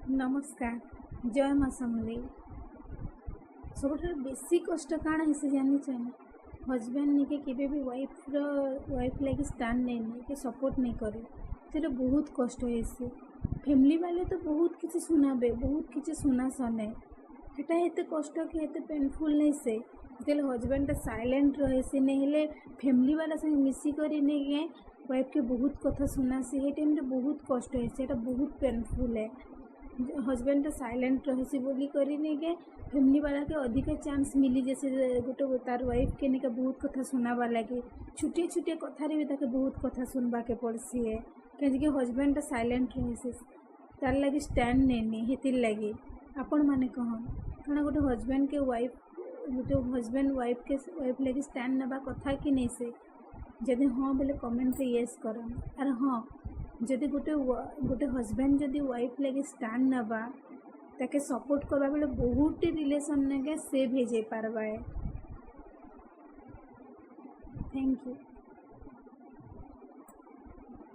नमस्कार जय माँ समलेई सब बेसी कष्ट काण है जानी हजबैंड निके केबे भी वाइफ लगे स्टैंड नहीं कि सपोर्ट नहीं करे तो बहुत कष्ट है से फैमिली वाले तो बहुत किसी सुनाबे बहुत किसी सुना सने हेटा एते कष्ट कि एते पेनफुल नहीं से हजबैंड साइलेंट रहे से नहीं फैमिली वाला संग मिसिकर नहीं वाइफ के बहुत कथा सुना से हे टाइम बहुत कष्ट है से बहुत पेनफुल है हजबैंड साइलेंट रही बोली के फैमिली वाला के अधिक चांस मिली जैसे गोटे तार वाइफ के निका बहुत कथा सुनावा लगे छुटिया छुटिया कथार भी ताके बहुत कथा सुनवा के पड़सी है कहीं हजबैंड साइलेंट रही तार लगे स्टैंड नहीं हेतिर लगे आपण मैंने कहन कण गोटे हजबैंड के वाइफ गोटे हजबैंड वाइफ लगे स्टैंड नवा कथा कि नहीं से जदि हाँ बोले कमेंट येस कर अरे हाँ जदि गोटे हजबैंड जदि वाइफ लगे स्टैंड नवा ताके सपोर्ट करवा बेले बहुत रिलेशन ने सेव हो जाए पारबा। Thank you.